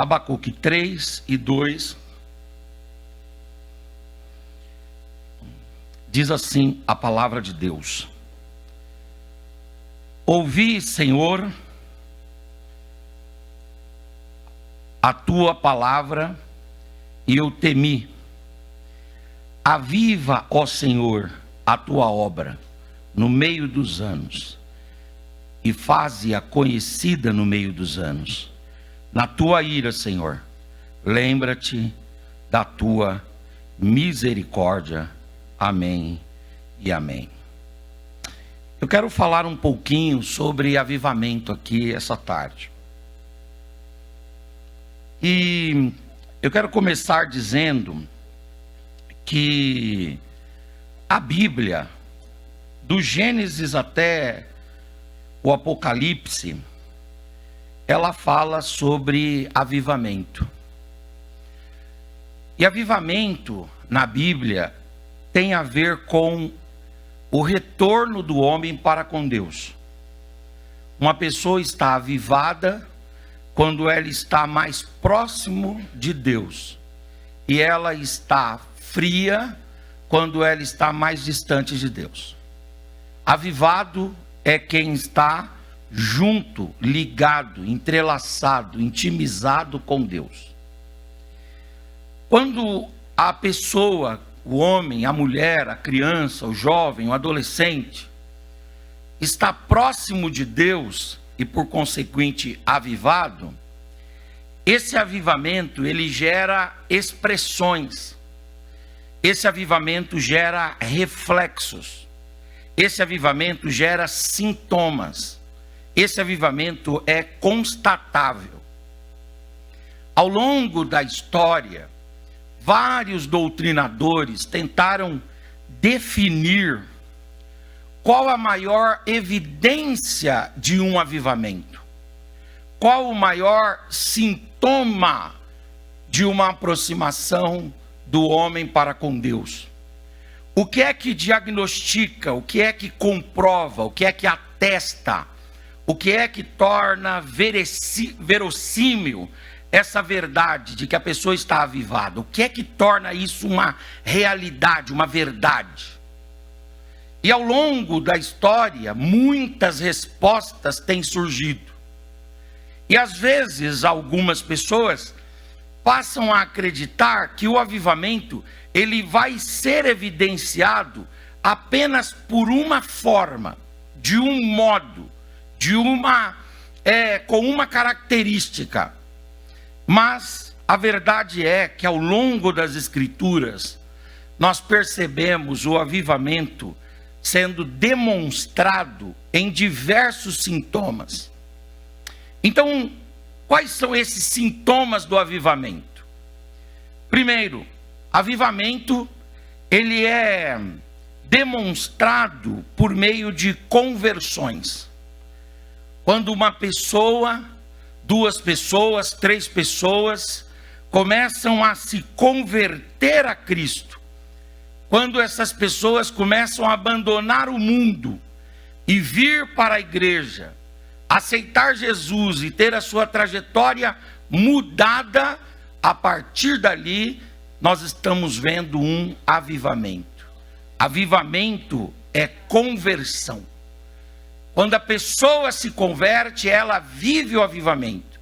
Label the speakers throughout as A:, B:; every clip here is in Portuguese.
A: Abacuque 3:2, diz assim a palavra de Deus: ouvi, Senhor, a tua palavra, e eu temi. Aviva, ó Senhor, a tua obra no meio dos anos, e faze-a conhecida no meio dos anos. Na tua ira, Senhor, lembra-te da tua misericórdia. Amém e amém. Eu quero falar um pouquinho sobre avivamento aqui essa tarde. E eu quero começar dizendo que a Bíblia, do Gênesis até o Apocalipse, ela fala sobre avivamento. E avivamento na Bíblia tem a ver com o retorno do homem para com Deus. Uma pessoa está avivada quando ela está mais próximo de Deus, e ela está fria quando ela está mais distante de Deus. Avivado é quem está junto, ligado, entrelaçado, intimizado com Deus. Quando a pessoa, o homem, a mulher, a criança, o jovem, o adolescente, está próximo de Deus e por consequente avivado, esse avivamento ele gera expressões, esse avivamento gera reflexos, esse avivamento gera sintomas, esse avivamento é constatável. Ao longo da história, vários doutrinadores tentaram definir qual a maior evidência de um avivamento, qual o maior sintoma de uma aproximação do homem para com Deus. O que é que diagnostica, o que é que comprova, o que é que atesta, o que é que torna verossímil essa verdade de que a pessoa está avivada? O que é que torna isso uma realidade, uma verdade? E ao longo da história, muitas respostas têm surgido. E às vezes, algumas pessoas passam a acreditar que o avivamento, ele vai ser evidenciado apenas por uma forma, de um modo, com uma característica. Mas a verdade é que ao longo das Escrituras, nós percebemos o avivamento sendo demonstrado em diversos sintomas. Então, quais são esses sintomas do avivamento? Primeiro, avivamento, ele é demonstrado por meio de conversões. Quando uma pessoa, 2 pessoas, 3 pessoas começam a se converter a Cristo, quando essas pessoas começam a abandonar o mundo e vir para a igreja, aceitar Jesus e ter a sua trajetória mudada, a partir dali nós estamos vendo um avivamento. Avivamento é conversão. Quando a pessoa se converte, ela vive o avivamento.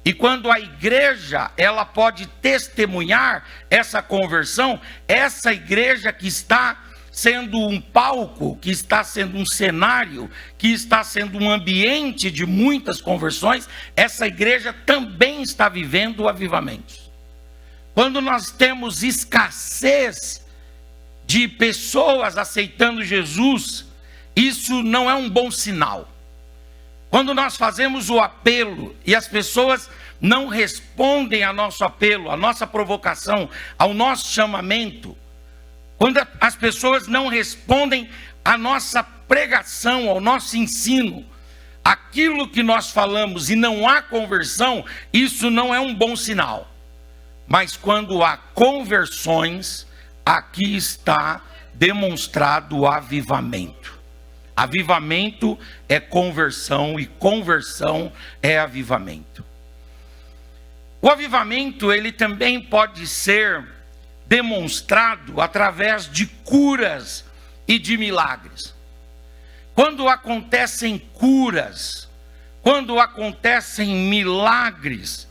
A: E quando a igreja, ela pode testemunhar essa conversão, essa igreja que está sendo um palco, que está sendo um cenário, que está sendo um ambiente de muitas conversões, essa igreja também está vivendo o avivamento. Quando nós temos escassez de pessoas aceitando Jesus, isso não é um bom sinal. Quando nós fazemos o apelo e as pessoas não respondem ao nosso apelo, à nossa provocação, ao nosso chamamento, quando as pessoas não respondem à nossa pregação, ao nosso ensino, aquilo que nós falamos e não há conversão, isso não é um bom sinal. Mas quando há conversões, aqui está demonstrado o avivamento. Avivamento é conversão e conversão é avivamento. O avivamento, ele também pode ser demonstrado através de curas e de milagres. Quando acontecem curas, quando acontecem milagres,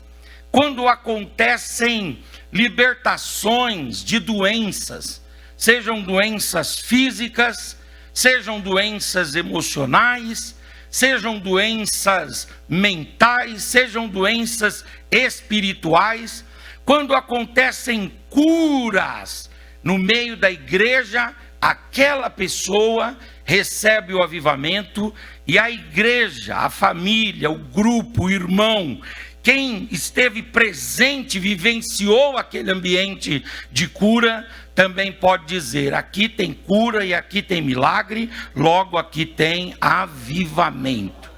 A: quando acontecem libertações de doenças, sejam doenças físicas, sejam doenças emocionais, sejam doenças mentais, sejam doenças espirituais, quando acontecem curas no meio da igreja, aquela pessoa recebe o avivamento, e a igreja, a família, o grupo, o irmão, quem esteve presente, vivenciou aquele ambiente de cura, também pode dizer: aqui tem cura e aqui tem milagre, logo aqui tem avivamento.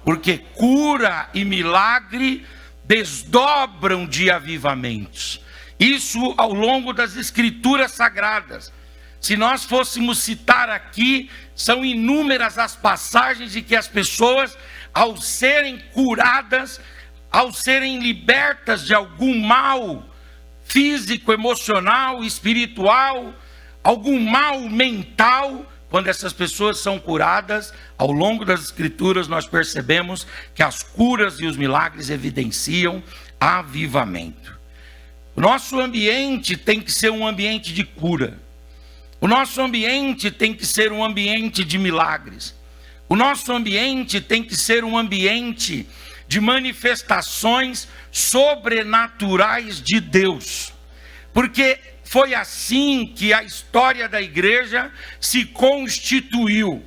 A: Porque cura e milagre desdobram de avivamentos. Isso ao longo das escrituras sagradas. Se nós fôssemos citar aqui, são inúmeras as passagens de que as pessoas, ao serem curadas, ao serem libertas de algum mal físico, emocional, espiritual, algum mal mental, quando essas pessoas são curadas, ao longo das escrituras nós percebemos que as curas e os milagres evidenciam avivamento. O nosso ambiente tem que ser um ambiente de cura. O nosso ambiente tem que ser um ambiente de milagres. O nosso ambiente tem que ser um ambiente de manifestações sobrenaturais de Deus. Porque foi assim que a história da igreja se constituiu,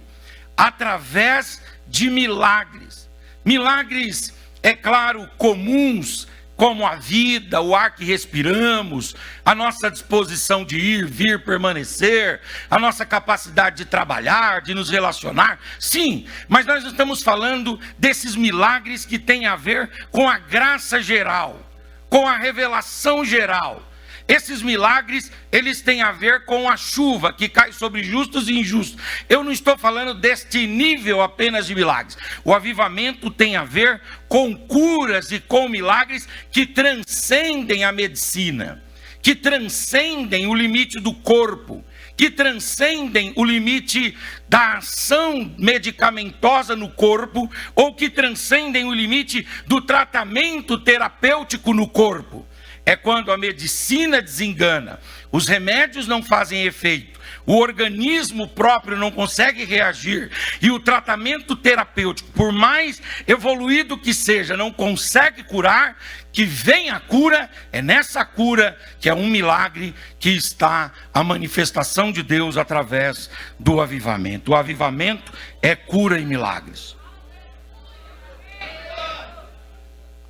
A: através de milagres. Milagres, é claro, comuns, como a vida, o ar que respiramos, a nossa disposição de ir, vir, permanecer, a nossa capacidade de trabalhar, de nos relacionar. Sim, mas nós estamos falando desses milagres que têm a ver com a graça geral, com a revelação geral. Esses milagres, eles têm a ver com a chuva que cai sobre justos e injustos. Eu não estou falando deste nível apenas de milagres. O avivamento tem a ver com curas e com milagres que transcendem a medicina, que transcendem o limite do corpo, que transcendem o limite da ação medicamentosa no corpo, ou que transcendem o limite do tratamento terapêutico no corpo. É quando a medicina desengana, os remédios não fazem efeito, o organismo próprio não consegue reagir, e o tratamento terapêutico, por mais evoluído que seja, não consegue curar, que vem a cura. É nessa cura que é um milagre que está a manifestação de Deus através do avivamento. O avivamento é cura e milagres.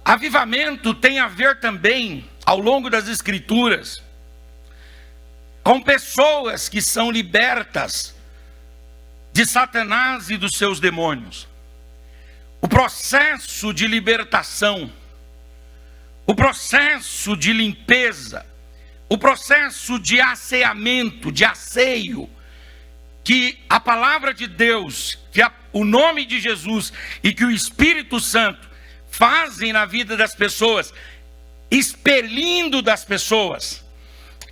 A: Avivamento tem a ver também, ao longo das escrituras, com pessoas que são libertas de Satanás e dos seus demônios. O processo de libertação, o processo de limpeza, o processo de asseamento, de asseio, que a palavra de Deus, que o nome de Jesus e que o Espírito Santo fazem na vida das pessoas, expelindo das pessoas,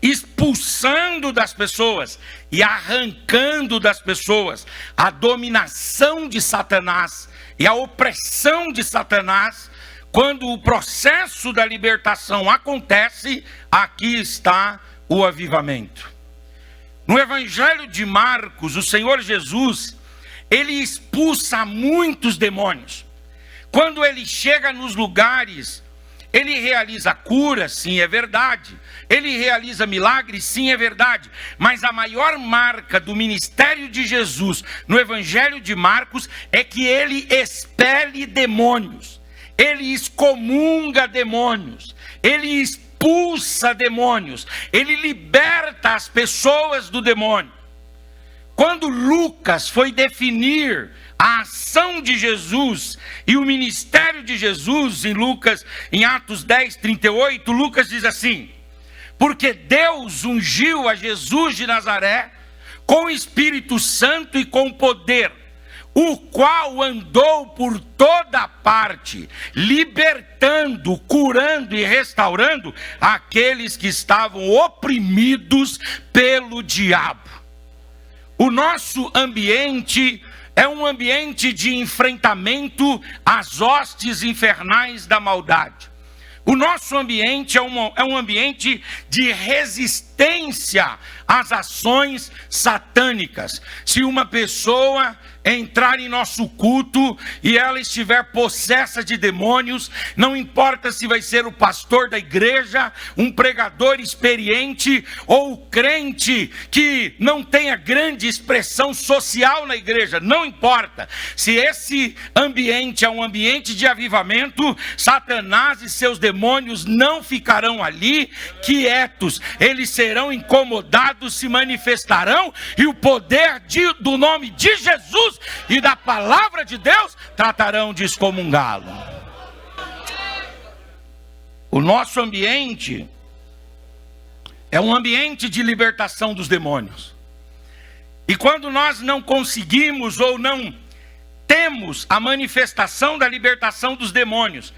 A: expulsando das pessoas e arrancando das pessoas a dominação de Satanás e a opressão de Satanás. Quando o processo da libertação acontece, aqui está o avivamento. No Evangelho de Marcos, o Senhor Jesus, ele expulsa muitos demônios. Quando ele chega nos lugares, ele realiza cura, sim, é verdade. Ele realiza milagres, sim, é verdade. Mas a maior marca do ministério de Jesus no Evangelho de Marcos é que ele expele demônios. Ele excomunga demônios. Ele expulsa demônios. Ele liberta as pessoas do demônio. Quando Lucas foi definir a ação de Jesus e o ministério de Jesus, em Atos 10, 38, Lucas diz assim: porque Deus ungiu a Jesus de Nazaré com o Espírito Santo e com poder, o qual andou por toda parte, libertando, curando e restaurando aqueles que estavam oprimidos pelo diabo. O nosso ambiente é um ambiente de enfrentamento às hostes infernais da maldade. O nosso ambiente é um ambiente de resistência às ações satânicas. Se uma pessoa entrar em nosso culto e ela estiver possessa de demônios, não importa se vai ser o pastor da igreja, um pregador experiente ou crente que não tenha grande expressão social na igreja, não importa. Se esse ambiente é um ambiente de avivamento, Satanás e seus demônios não ficarão ali quietos, eles serão incomodados, se manifestarão e o poder do nome de Jesus e da palavra de Deus tratarão de excomungá-lo. O nosso ambiente é um ambiente de libertação dos demônios. E quando nós não conseguimos ou não temos a manifestação da libertação dos demônios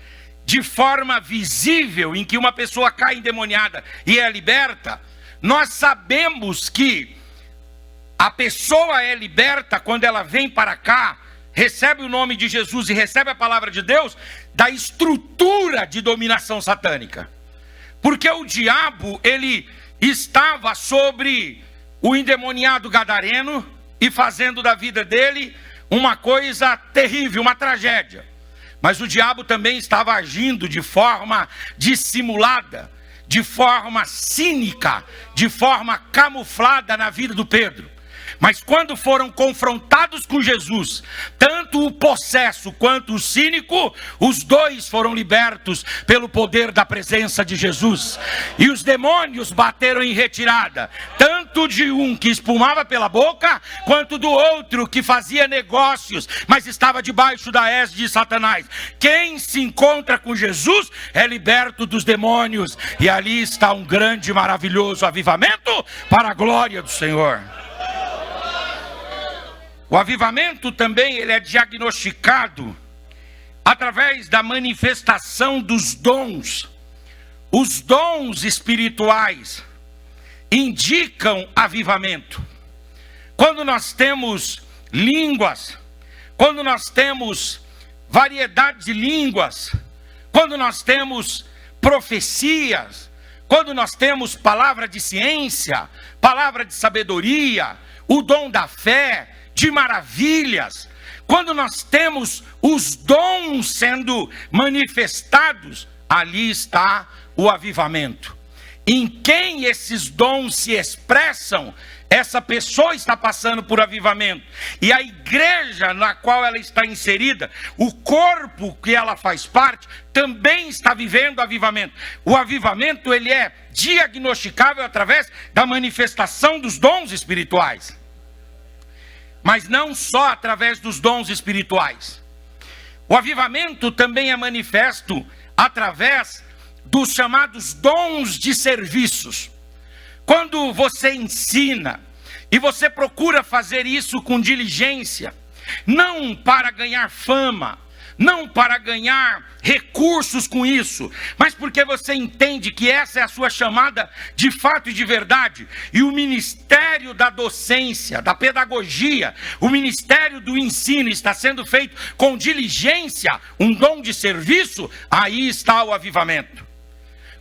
A: de forma visível, em que uma pessoa cai endemoniada e é liberta, nós sabemos que a pessoa é liberta quando ela vem para cá, recebe o nome de Jesus e recebe a palavra de Deus, da estrutura de dominação satânica. Porque o diabo, ele estava sobre o endemoniado gadareno e fazendo da vida dele uma coisa terrível, uma tragédia. Mas o diabo também estava agindo de forma dissimulada, de forma cínica, de forma camuflada na vida do Pedro. Mas quando foram confrontados com Jesus, tanto o possesso quanto o cínico, os dois foram libertos pelo poder da presença de Jesus. E os demônios bateram em retirada, tanto de um que espumava pela boca, quanto do outro que fazia negócios, mas estava debaixo da égide de Satanás. Quem se encontra com Jesus é liberto dos demônios. E ali está um grande e maravilhoso avivamento para a glória do Senhor. O avivamento também ele é diagnosticado através da manifestação dos dons. Os dons espirituais indicam avivamento. Quando nós temos línguas, quando nós temos variedade de línguas, quando nós temos profecias, quando nós temos palavra de ciência, palavra de sabedoria, o dom da fé, de maravilhas, quando nós temos os dons sendo manifestados, ali está o avivamento. Em quem esses dons se expressam, essa pessoa está passando por avivamento. E a igreja na qual ela está inserida, o corpo que ela faz parte, também está vivendo avivamento. O avivamento ele é diagnosticável através da manifestação dos dons espirituais. Mas não só através dos dons espirituais. O avivamento também é manifesto através dos chamados dons de serviços. Quando você ensina e você procura fazer isso com diligência, não para ganhar fama, não para ganhar recursos com isso, mas porque você entende que essa é a sua chamada de fato e de verdade. E o ministério da docência, da pedagogia, o ministério do ensino está sendo feito com diligência, um dom de serviço, aí está o avivamento.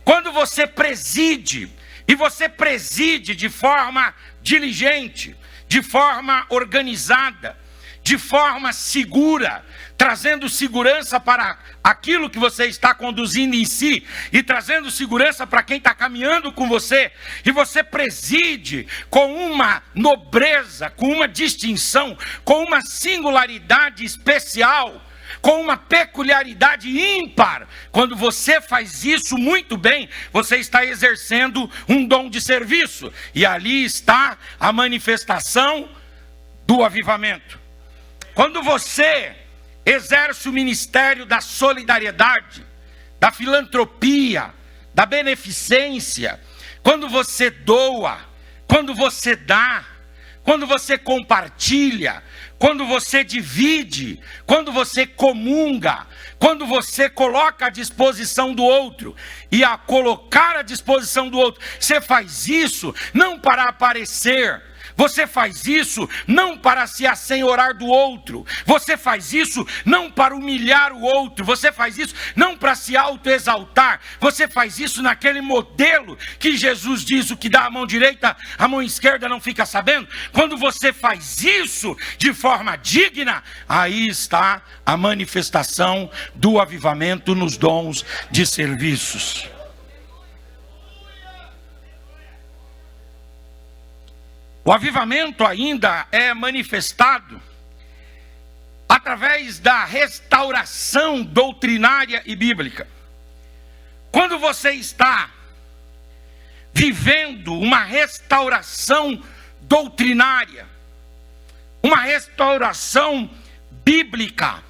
A: Quando você preside, e você preside de forma diligente, de forma organizada, de forma segura, trazendo segurança para aquilo que você está conduzindo em si, e trazendo segurança para quem está caminhando com você, e você preside com uma nobreza, com uma distinção, com uma singularidade especial, com uma peculiaridade ímpar. Quando você faz isso muito bem, você está exercendo um dom de serviço, e ali está a manifestação do avivamento. Quando você exerce o ministério da solidariedade, da filantropia, da beneficência, quando você doa, quando você dá, quando você compartilha, quando você divide, quando você comunga, quando você coloca à disposição do outro. E a colocar à disposição do outro, você faz isso não para aparecer. Você faz isso não para se assenhorar do outro. Você faz isso não para humilhar o outro. Você faz isso não para se autoexaltar. Você faz isso naquele modelo que Jesus diz: o que dá a mão direita, a mão esquerda não fica sabendo. Quando você faz isso de forma digna, aí está a manifestação do avivamento nos dons de serviços. O avivamento ainda é manifestado através da restauração doutrinária e bíblica. Quando você está vivendo uma restauração doutrinária, uma restauração bíblica,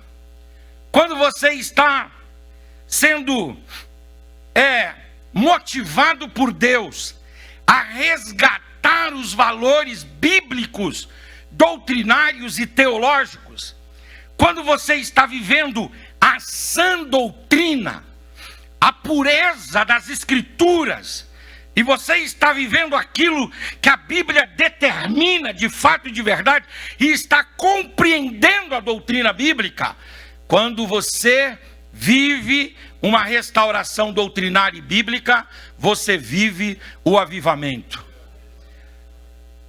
A: quando você está sendo motivado por Deus a resgatar os valores bíblicos, doutrinários e teológicos, quando você está vivendo a sã doutrina, a pureza das escrituras, e você está vivendo aquilo que a Bíblia determina de fato e de verdade, e está compreendendo a doutrina bíblica, quando você vive uma restauração doutrinária e bíblica, você vive o avivamento.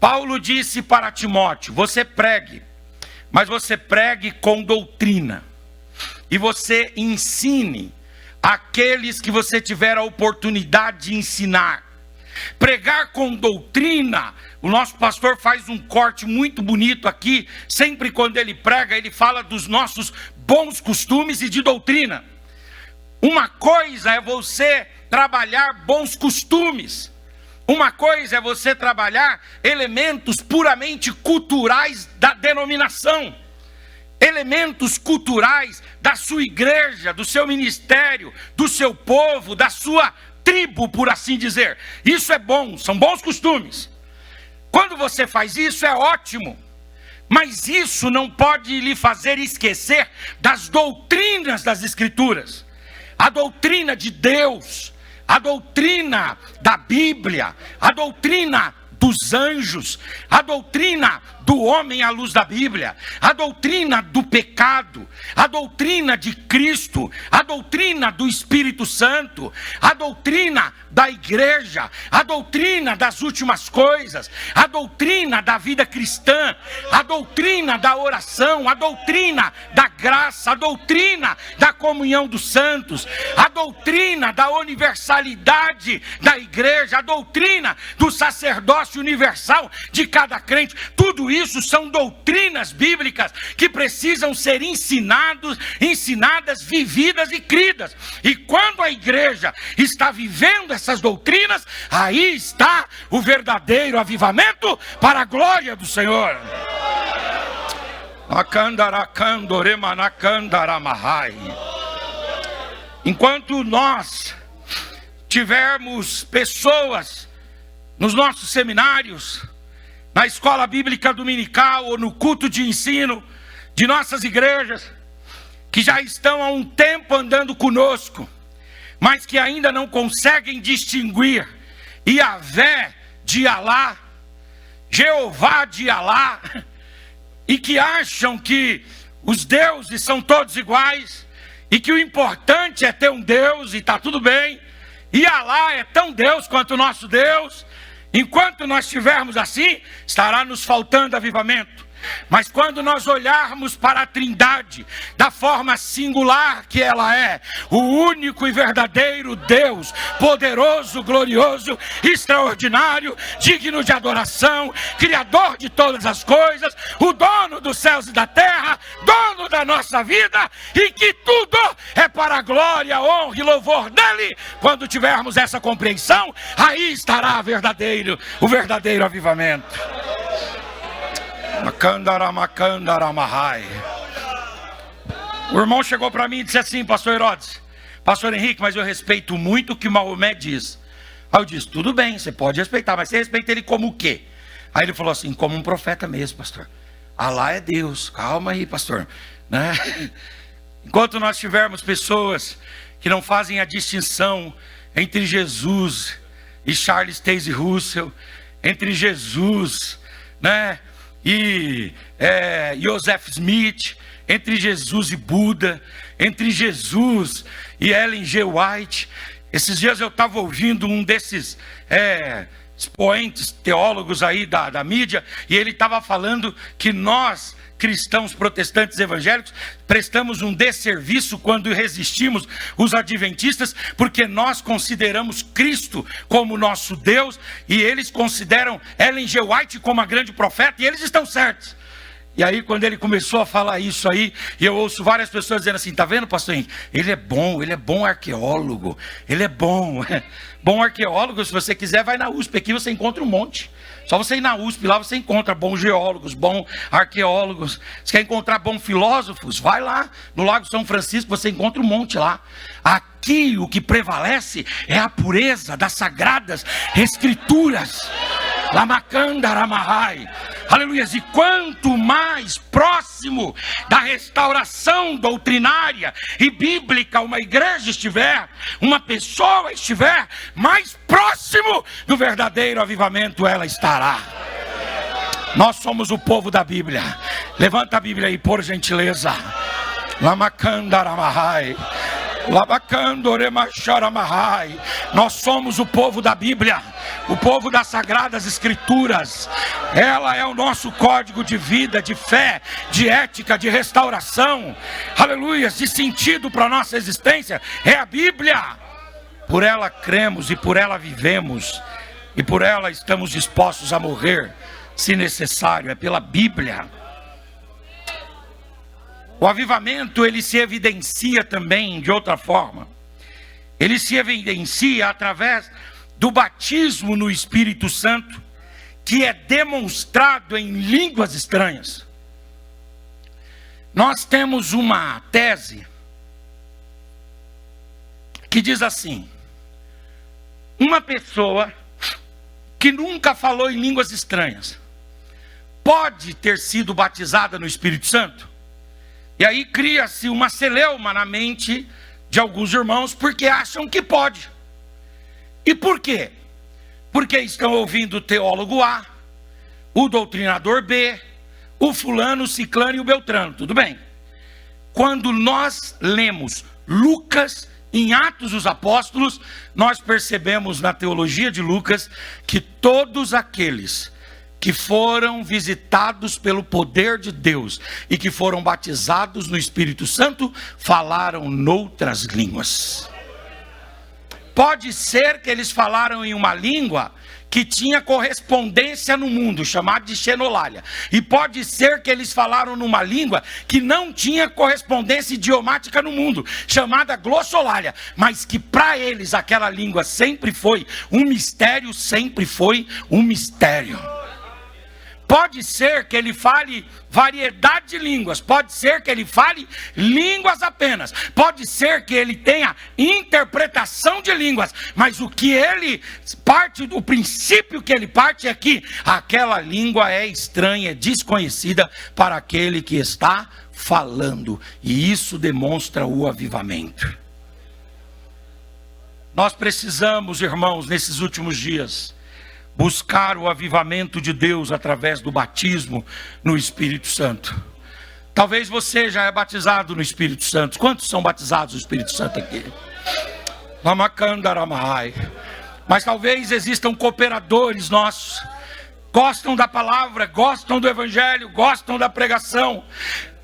A: Paulo disse para Timóteo: você pregue, mas você pregue com doutrina, e você ensine aqueles que você tiver a oportunidade de ensinar. Pregar com doutrina, o nosso pastor faz um corte muito bonito aqui, sempre quando ele prega, ele fala dos nossos bons costumes e de doutrina. Uma coisa é você trabalhar bons costumes, uma coisa é você trabalhar elementos puramente culturais da denominação, elementos culturais da sua igreja, do seu ministério, do seu povo, da sua tribo, por assim dizer. Isso é bom, são bons costumes. Quando você faz isso é ótimo, mas isso não pode lhe fazer esquecer das doutrinas das Escrituras, a doutrina de Deus, a doutrina da Bíblia, a doutrina dos anjos, a doutrina do homem à luz da Bíblia, a doutrina do pecado, a doutrina de Cristo, a doutrina do Espírito Santo, a doutrina da igreja, a doutrina das últimas coisas, a doutrina da vida cristã, a doutrina da oração, a doutrina da graça, a doutrina da comunhão dos santos, a doutrina da universalidade da igreja, a doutrina do sacerdócio universal de cada crente. Tudo isso são doutrinas bíblicas que precisam ser ensinadas, vividas e cridas. E quando a igreja está vivendo essas doutrinas, aí está o verdadeiro avivamento para a glória do Senhor. Enquanto nós tivermos pessoas nos nossos seminários, na escola bíblica dominical ou no culto de ensino de nossas igrejas, que já estão há um tempo andando conosco, mas que ainda não conseguem distinguir Yahvé de Alá, Jeová de Alá, e que acham que os deuses são todos iguais, e que o importante é ter um Deus e está tudo bem, e Alá é tão Deus quanto o nosso Deus. Enquanto nós estivermos assim, estará nos faltando avivamento. Mas quando nós olharmos para a Trindade, da forma singular que ela é, o único e verdadeiro Deus, poderoso, glorioso, extraordinário, digno de adoração, Criador de todas as coisas, o dono dos céus e da terra, dono da nossa vida, e que tudo é para a glória, honra e louvor dele. Quando tivermos essa compreensão, aí estará o verdadeiro avivamento. O irmão chegou para mim e disse assim: pastor Herodes, pastor Henrique, mas eu respeito muito o que Maomé diz. Aí eu disse: tudo bem, você pode respeitar, mas você respeita ele como o quê? Aí ele falou assim: como um profeta mesmo, pastor. Ah, lá é Deus. Calma aí, pastor, né? Enquanto nós tivermos pessoas que não fazem a distinção entre Jesus e Charles Taze Russell, entre Jesus, né, e Joseph Smith, entre Jesus e Buda, entre Jesus e Ellen G. White. Esses dias eu estava ouvindo um desses expoentes teólogos aí da mídia, e ele estava falando que nós, cristãos protestantes evangélicos, prestamos um desserviço quando resistimos os adventistas, porque nós consideramos Cristo como nosso Deus, e eles consideram Ellen G. White como a grande profeta, e eles estão certos. E aí quando ele começou a falar isso aí, e eu ouço várias pessoas dizendo assim: tá vendo, pastor Henrique? Ele é bom arqueólogo, ele é bom arqueólogo. Se você quiser, vai na USP, aqui você encontra um monte. Só você ir na USP, lá você encontra bons geólogos, bons arqueólogos. Se quer encontrar bons filósofos, vai lá no Lago São Francisco, você encontra um monte lá. Aqui o que prevalece é a pureza das sagradas escrituras. Lamacandaramahai. Aleluia. E quanto mais próximo da restauração doutrinária e bíblica uma igreja estiver, uma pessoa estiver, mais próximo do verdadeiro avivamento ela estará. Nós somos o povo da Bíblia. Levanta a Bíblia aí, por gentileza. Lamacandaramahai. Nós somos o povo da Bíblia, o povo das sagradas escrituras. Ela é o nosso código de vida, de fé, de ética, de restauração, aleluia, de sentido para a nossa existência. É a Bíblia. Por ela cremos e por ela vivemos, e por ela estamos dispostos a morrer, se necessário. É pela Bíblia. O avivamento, ele se evidencia também de outra forma. Ele se evidencia através do batismo no Espírito Santo, que é demonstrado em línguas estranhas. Nós temos uma tese que diz assim: uma pessoa que nunca falou em línguas estranhas pode ter sido batizada no Espírito Santo? E aí cria-se uma celeuma na mente de alguns irmãos, porque acham que pode. E por quê? Porque estão ouvindo o teólogo A, o doutrinador B, o fulano, o ciclano e o beltrano. Tudo bem. Quando nós lemos Lucas em Atos dos Apóstolos, nós percebemos na teologia de Lucas que todos aqueles que foram visitados pelo poder de Deus e que foram batizados no Espírito Santo, falaram noutras línguas. Pode ser que eles falaram em uma língua que tinha correspondência no mundo, chamada de xenolália. E pode ser que eles falaram numa língua que não tinha correspondência idiomática no mundo, chamada glossolalia. Mas que para eles aquela língua sempre foi um mistério, sempre foi um mistério. Pode ser que ele fale variedade de línguas, pode ser que ele fale línguas apenas, pode ser que ele tenha interpretação de línguas, mas o que ele parte, o princípio que ele parte é que aquela língua é estranha, é desconhecida para aquele que está falando, e isso demonstra o avivamento. Nós precisamos, irmãos, nesses últimos dias, buscar o avivamento de Deus através do batismo no Espírito Santo. Talvez você já é batizado no Espírito Santo. Quantos são batizados no Espírito Santo aqui? Mas talvez existam cooperadores nossos, gostam da palavra, gostam do evangelho, gostam da pregação,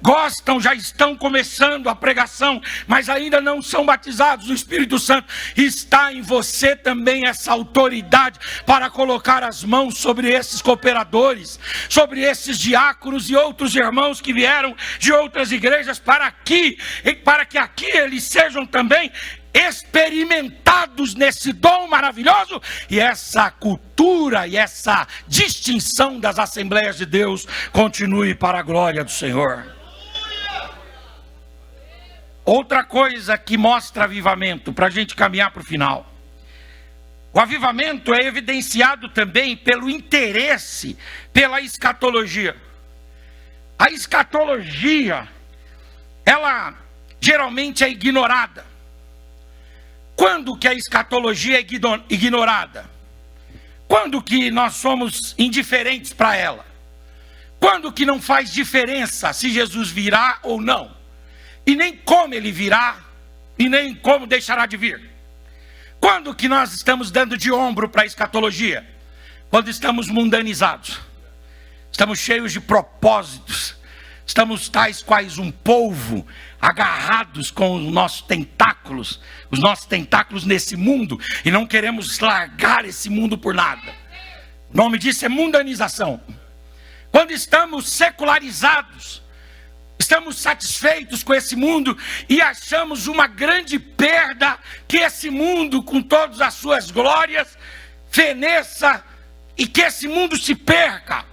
A: gostam, já estão começando a pregação, mas ainda não são batizados no Espírito Santo. Está em você também essa autoridade para colocar as mãos sobre esses cooperadores, sobre esses diáconos e outros irmãos que vieram de outras igrejas para que aqui eles sejam também experimentados nesse dom maravilhoso, e essa cultura e essa distinção das Assembleias de Deus continue para a glória do Senhor. Outra coisa que mostra avivamento, para a gente caminhar para o final. O avivamento é evidenciado também pelo interesse, pela escatologia. A escatologia, ela geralmente é ignorada. Quando que a escatologia é ignorada? Quando que nós somos indiferentes para ela? Quando que não faz diferença se Jesus virá ou não? E nem como ele virá, e nem como deixará de vir. Quando que nós estamos dando de ombro para a escatologia? Quando estamos mundanizados. Estamos cheios de propósitos. Estamos tais quais um polvo, agarrados com os nossos tentáculos nesse mundo, e não queremos largar esse mundo por nada. O nome disso é mundanização. Quando estamos secularizados, estamos satisfeitos com esse mundo e achamos uma grande perda que esse mundo, com todas as suas glórias, feneça e que esse mundo se perca.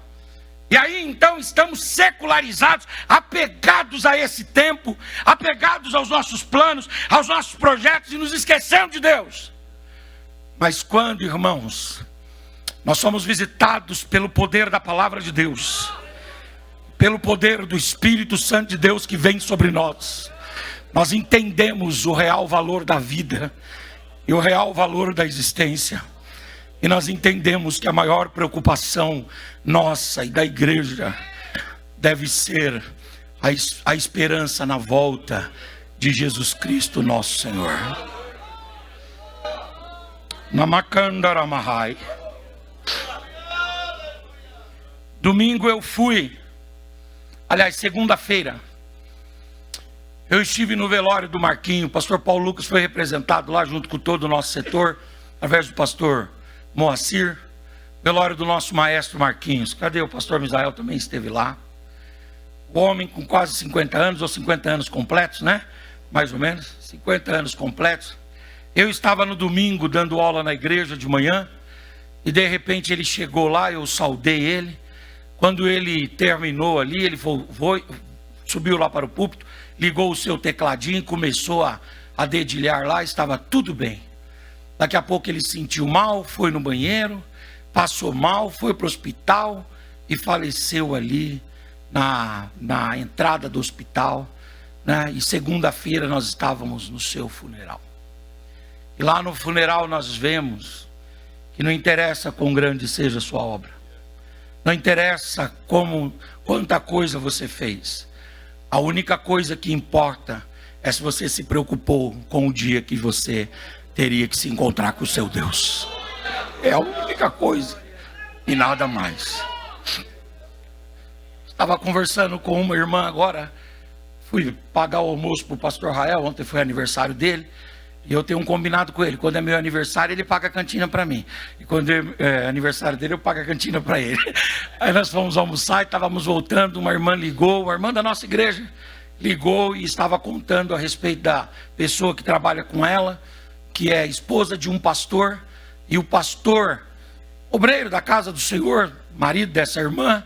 A: E aí então estamos secularizados, apegados a esse tempo, apegados aos nossos planos, aos nossos projetos, e nos esquecemos de Deus. Mas quando, irmãos, nós somos visitados pelo poder da palavra de Deus, pelo poder do Espírito Santo de Deus que vem sobre nós, nós entendemos o real valor da vida e o real valor da existência. E nós entendemos que a maior preocupação nossa e da igreja deve ser a esperança na volta de Jesus Cristo, nosso Senhor. Namakandaramahai. Domingo eu fui, aliás, segunda-feira, eu estive no velório do Marquinho. O pastor Paulo Lucas foi representado lá junto com todo o nosso setor, através do pastor Moacir. Velório do nosso maestro Marquinhos. Cadê o pastor Misael? Também esteve lá. O homem com quase 50 anos, ou 50 anos completos, né? Mais ou menos, 50 anos completos. Eu estava no domingo dando aula na igreja de manhã, e de repente ele chegou lá, eu saudei ele. Quando ele terminou ali, ele subiu lá para o púlpito, ligou o seu tecladinho, começou a dedilhar lá, estava tudo bem. Daqui a pouco ele sentiu mal, foi no banheiro, passou mal, foi para o hospital e faleceu ali na entrada do hospital, né? E segunda-feira nós estávamos no seu funeral. E lá no funeral nós vemos que não interessa quão grande seja a sua obra, não interessa quanta coisa você fez. A única coisa que importa é se você se preocupou com o dia que você teria que se encontrar com o seu Deus. É a única coisa e nada mais. Estava conversando com uma irmã agora. Fui pagar o almoço para o pastor Rael. Ontem foi aniversário dele. E eu tenho um combinado com ele. Quando é meu aniversário, ele paga a cantina para mim. E quando é aniversário dele, eu pago a cantina para ele. Aí nós fomos almoçar e estávamos voltando. Uma irmã ligou, uma irmã da nossa igreja, ligou e estava contando a respeito da pessoa que trabalha com ela, que é esposa de um pastor. E o pastor, obreiro da casa do Senhor, marido dessa irmã,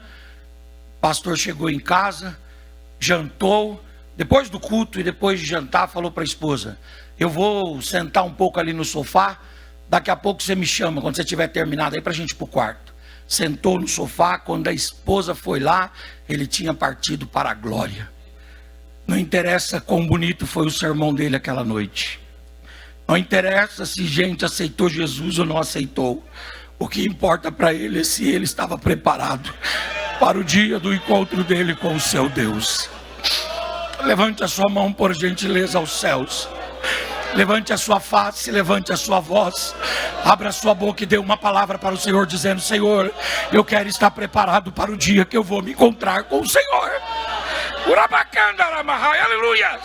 A: o pastor chegou em casa, jantou. Depois do culto e depois de jantar, falou para a esposa: eu vou sentar um pouco ali no sofá, daqui a pouco você me chama, quando você tiver terminado aí, para a gente ir para o quarto. Sentou no sofá. Quando a esposa foi lá, ele tinha partido para a glória. Não interessa quão bonito foi o sermão dele aquela noite. Não interessa se gente aceitou Jesus ou não aceitou. O que importa para ele é se ele estava preparado para o dia do encontro dele com o seu Deus. Levante a sua mão, por gentileza, aos céus. Levante a sua face, levante a sua voz. Abra a sua boca e dê uma palavra para o Senhor, dizendo: Senhor, eu quero estar preparado para o dia que eu vou me encontrar com o Senhor. Aleluia.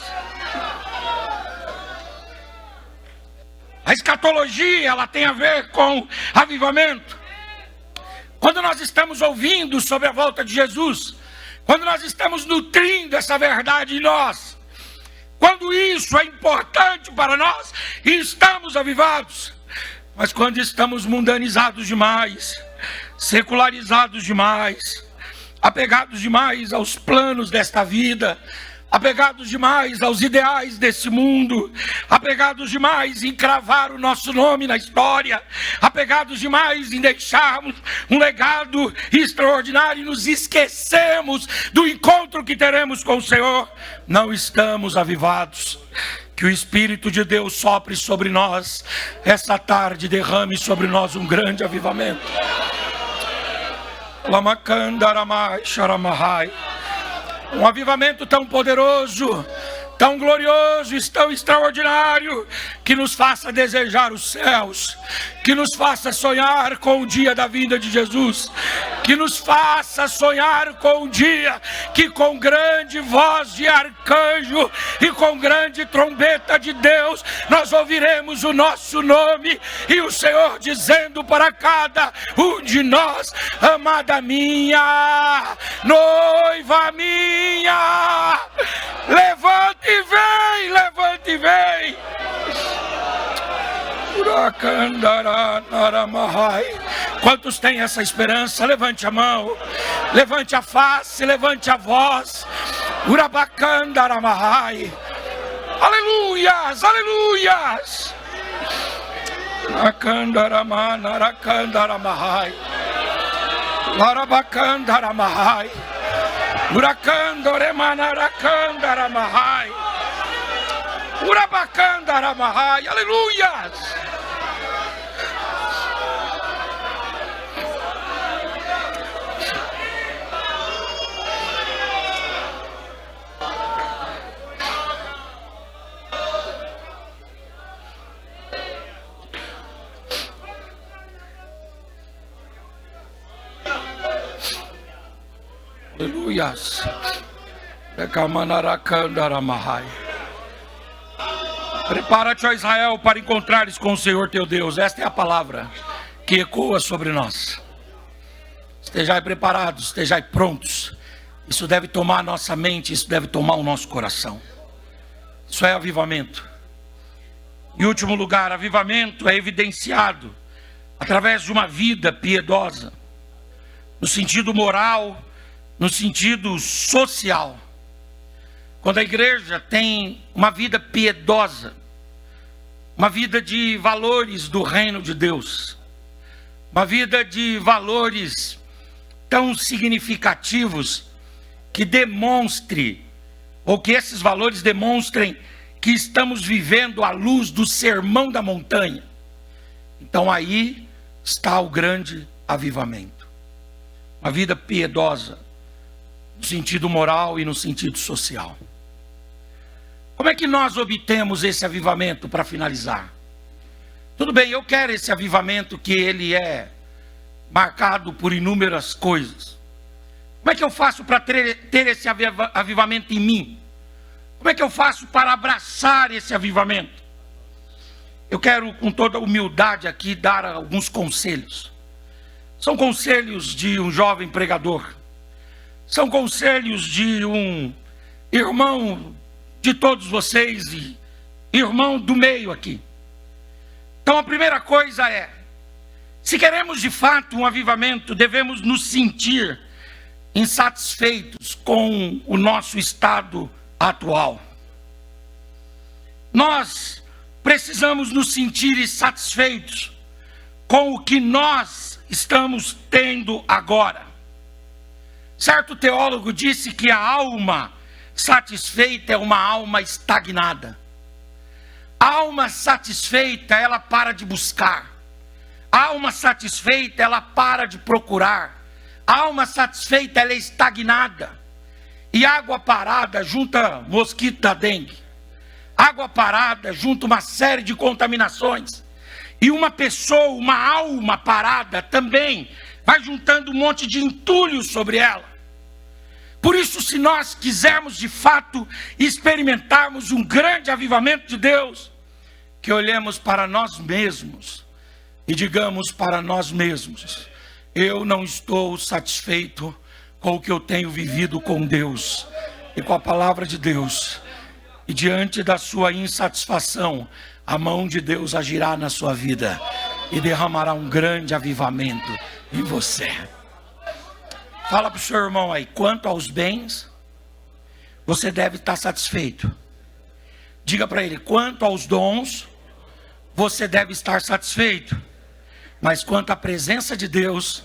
A: A escatologia, ela tem a ver com avivamento. Quando nós estamos ouvindo sobre a volta de Jesus, quando nós estamos nutrindo essa verdade em nós, quando isso é importante para nós e estamos avivados. Mas quando estamos mundanizados demais, secularizados demais, apegados demais aos planos desta vida, apegados demais aos ideais desse mundo, apegados demais em cravar o nosso nome na história, apegados demais em deixarmos um legado extraordinário e nos esquecemos do encontro que teremos com o Senhor. Não estamos avivados. Que o Espírito de Deus sopre sobre nós essa tarde, derrame sobre nós um grande avivamento. Um avivamento tão poderoso, tão glorioso, tão extraordinário, que nos faça desejar os céus, que nos faça sonhar com o dia da vinda de Jesus, que nos faça sonhar com o dia que com grande voz de arcanjo e com grande trombeta de Deus, nós ouviremos o nosso nome e o Senhor dizendo para cada um de nós: amada minha, noiva minha, levante e vem, levante e vem. Quantos têm essa esperança? Levante a mão, levante a face, levante a voz. Urabacandaramahai. Aleluias, aleluias. Acandaramanaраcandaramahai. Larabacandaramahai. Uracandoremanaracandaramahai. Urabacandaramahai. Aleluias. Aleluias. Prepara-te, ó Israel, para encontrares com o Senhor teu Deus. Esta é a palavra que ecoa sobre nós. Estejai preparados, estejai prontos. Isso deve tomar a nossa mente, isso deve tomar o nosso coração. Isso é avivamento. Em último lugar, avivamento é evidenciado através de uma vida piedosa, no sentido moral, no sentido social. Quando a igreja tem uma vida piedosa, uma vida de valores do reino de Deus, uma vida de valores tão significativos que demonstre, ou que esses valores demonstrem que estamos vivendo à luz do sermão da montanha, então aí está o grande avivamento. Uma vida piedosa, no sentido moral e no sentido social. Como é que nós obtemos esse avivamento, para finalizar? Tudo bem, eu quero esse avivamento que ele é marcado por inúmeras coisas. Como é que eu faço para ter esse avivamento em mim? Como é que eu faço para abraçar esse avivamento? Eu quero, com toda humildade aqui, dar alguns conselhos. São conselhos de um jovem pregador. São conselhos de um irmão de todos vocês e irmão do meio aqui. Então a primeira coisa é, se queremos de fato um avivamento, devemos nos sentir insatisfeitos com o nosso estado atual. Nós precisamos nos sentir insatisfeitos com o que nós estamos tendo agora. Certo teólogo disse que a alma satisfeita é uma alma estagnada. A alma satisfeita, ela para de buscar. A alma satisfeita, ela para de procurar. A alma satisfeita, ela é estagnada. E água parada junta mosquito da dengue. Água parada junta uma série de contaminações. E uma pessoa, uma alma parada também vai juntando um monte de entulho sobre ela. Por isso, se nós quisermos de fato experimentarmos um grande avivamento de Deus, que olhemos para nós mesmos e digamos para nós mesmos: eu não estou satisfeito com o que eu tenho vivido com Deus e com a palavra de Deus. E diante da sua insatisfação, a mão de Deus agirá na sua vida e derramará um grande avivamento em você. Fala para o seu irmão aí, quanto aos bens, você deve estar satisfeito. Diga para ele: quanto aos dons, você deve estar satisfeito. Mas quanto à presença de Deus,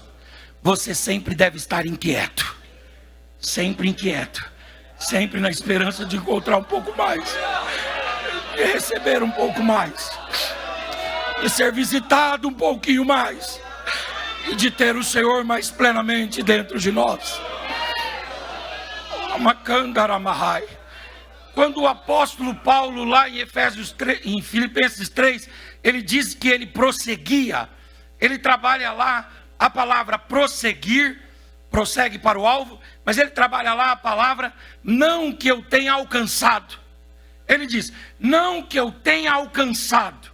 A: você sempre deve estar inquieto. Sempre inquieto. Sempre na esperança de encontrar um pouco mais. De receber um pouco mais. De ser visitado um pouquinho mais. E de ter o Senhor mais plenamente dentro de nós. Amakandaramahai. Quando o apóstolo Paulo, lá em Filipenses 3, ele diz que ele prosseguia. Ele trabalha lá a palavra prosseguir, prossegue para o alvo, mas ele trabalha lá a palavra não que eu tenha alcançado. Ele diz, não que eu tenha alcançado.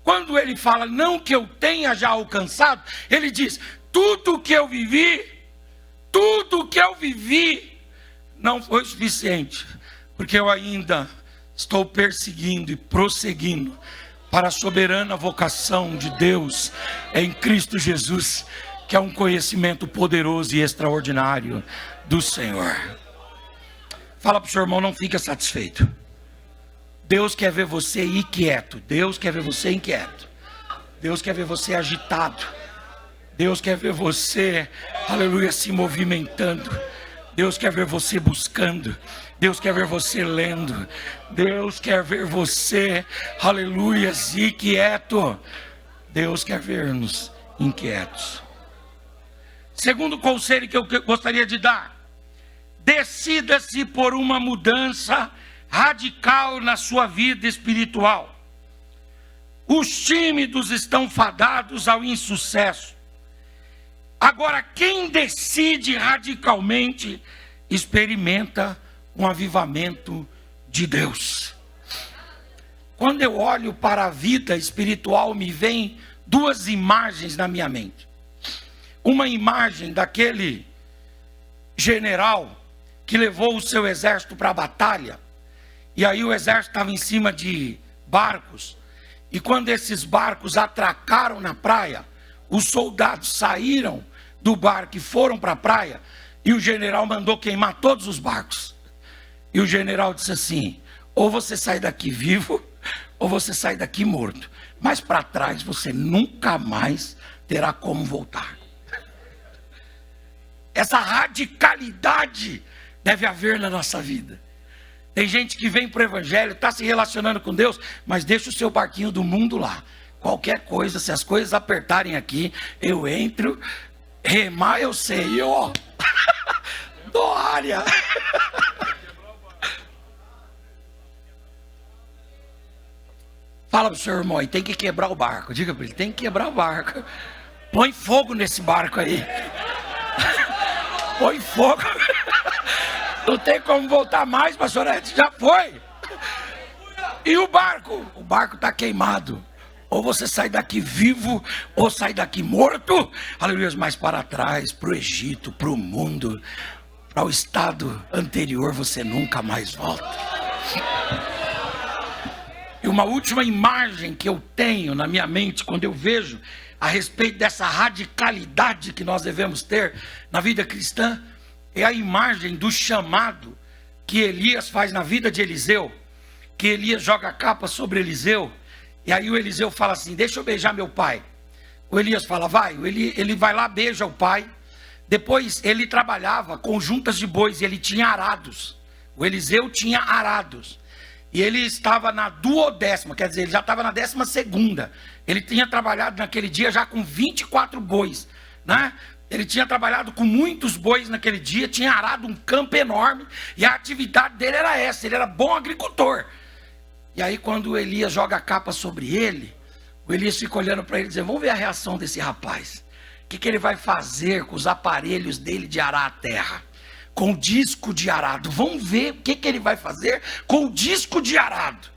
A: Quando ele fala não que eu tenha já alcançado, ele diz, tudo que eu vivi não foi suficiente, porque eu ainda estou perseguindo e prosseguindo para a soberana vocação de Deus em Cristo Jesus, que é um conhecimento poderoso e extraordinário do Senhor. Fala para o seu irmão, não fica satisfeito. Deus quer ver você inquieto. Deus quer ver você inquieto. Deus quer ver você agitado. Deus quer ver você, aleluia, se movimentando. Deus quer ver você buscando. Deus quer ver você lendo. Deus quer ver você, aleluia, inquieto. Deus quer ver-nos inquietos. Segundo conselho que eu gostaria de dar: decida-se por uma mudança radical na sua vida espiritual. Os tímidos estão fadados ao insucesso. Agora, quem decide radicalmente, experimenta um avivamento de Deus. Quando eu olho para a vida espiritual, me vem duas imagens na minha mente. Uma imagem daquele general que levou o seu exército para a batalha, e aí o exército estava em cima de barcos, e quando esses barcos atracaram na praia, os soldados saíram do barco e foram para a praia, e o general mandou queimar todos os barcos. E o general disse assim: ou você sai daqui vivo, ou você sai daqui morto, mas para trás você nunca mais terá como voltar. Essa radicalidade deve haver na nossa vida. Tem gente que vem para o evangelho, está se relacionando com Deus, mas deixa o seu barquinho do mundo lá. Qualquer coisa, se as coisas apertarem aqui, eu entro, remar eu sei, ó, dou área. Fala para o seu irmão aí, tem que quebrar o barco. Diga para ele, tem que quebrar o barco. Põe fogo nesse barco aí. Põe fogo. Não tem como voltar mais, pastorete, já foi. E o barco? O barco está queimado. Ou você sai daqui vivo, ou sai daqui morto. Aleluia, mas para trás, para o Egito, para o mundo, para o estado anterior, você nunca mais volta. E uma última imagem que eu tenho na minha mente, quando eu vejo a respeito dessa radicalidade que nós devemos ter na vida cristã, é a imagem do chamado que Elias faz na vida de Eliseu. Que Elias joga a capa sobre Eliseu, e aí o Eliseu fala assim: deixa eu beijar meu pai. O Elias fala, vai. Ele vai lá, beija o pai. Depois ele trabalhava com juntas de bois, e ele tinha arados. O Eliseu tinha arados. E ele estava na 12ª, quer dizer, ele já estava na 12ª. Ele tinha trabalhado naquele dia já com 24 bois, né? Ele tinha trabalhado com muitos bois naquele dia, tinha arado um campo enorme, e a atividade dele era essa, ele era bom agricultor. E aí quando o Elias joga a capa sobre ele, o Elias fica olhando para ele e diz: vamos ver a reação desse rapaz. O que ele vai fazer com os aparelhos dele de arar a terra? Com o disco de arado. Vamos ver o que ele vai fazer com o disco de arado.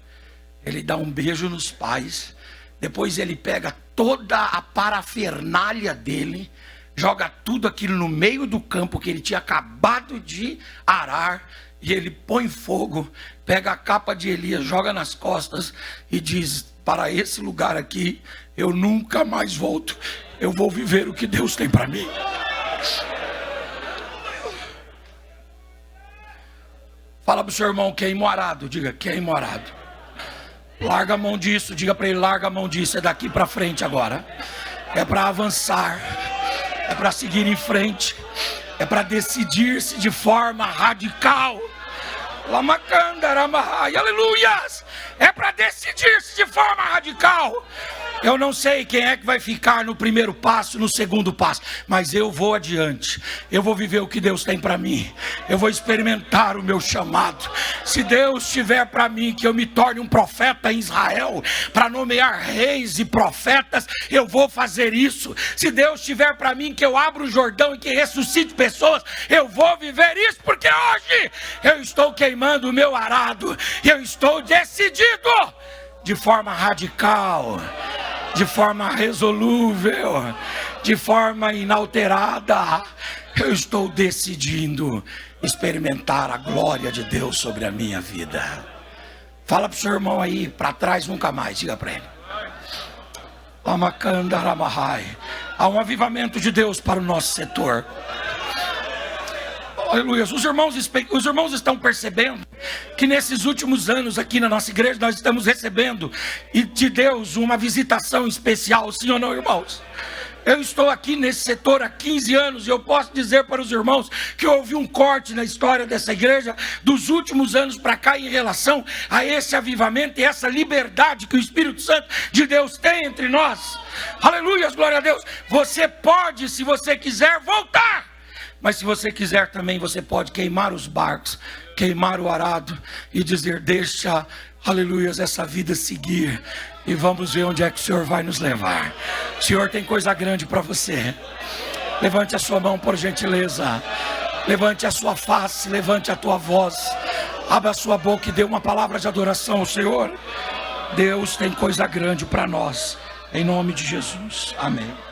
A: Ele dá um beijo nos pais. Depois ele pega toda a parafernália dele, joga tudo aquilo no meio do campo que ele tinha acabado de arar, e ele põe fogo, pega a capa de Elias, joga nas costas e diz: para esse lugar aqui eu nunca mais volto. Eu vou viver o que Deus tem para mim. Fala para o seu irmão, queimorado. Diga, queimorado. Larga a mão disso, diga para ele, larga a mão disso. É daqui para frente agora. É para avançar. É para seguir em frente. É para decidir-se de forma radical. Lamacandaramahai, aleluias! É para decidir-se de forma radical. Eu não sei quem é que vai ficar no primeiro passo, no segundo passo, mas eu vou adiante. Eu vou viver o que Deus tem para mim. Eu vou experimentar o meu chamado. Se Deus tiver para mim que eu me torne um profeta em Israel, para nomear reis e profetas, eu vou fazer isso. Se Deus tiver para mim que eu abra o Jordão e que ressuscite pessoas, eu vou viver isso, porque hoje eu estou queimando o meu arado. Eu estou decidido de forma radical, de forma resolúvel, de forma inalterada. Eu estou decidindo experimentar a glória de Deus sobre a minha vida. Fala para o seu irmão aí, para trás nunca mais, diga para ele. Há um avivamento de Deus para o nosso setor. Aleluia. Os irmãos estão percebendo que nesses últimos anos aqui na nossa igreja nós estamos recebendo de Deus uma visitação especial, sim ou não, irmãos? Eu estou aqui nesse setor há 15 anos e eu posso dizer para os irmãos que houve um corte na história dessa igreja dos últimos anos para cá em relação a esse avivamento e essa liberdade que o Espírito Santo de Deus tem entre nós. Aleluia, glória a Deus. Você pode, se você quiser, voltar. Mas se você quiser também, você pode queimar os barcos, queimar o arado e dizer, deixa, aleluias, essa vida seguir. E vamos ver onde é que o Senhor vai nos levar. O Senhor tem coisa grande para você. Levante a sua mão, por gentileza. Levante a sua face, levante a tua voz. Abra a sua boca e dê uma palavra de adoração ao Senhor. Deus tem coisa grande para nós. Em nome de Jesus. Amém.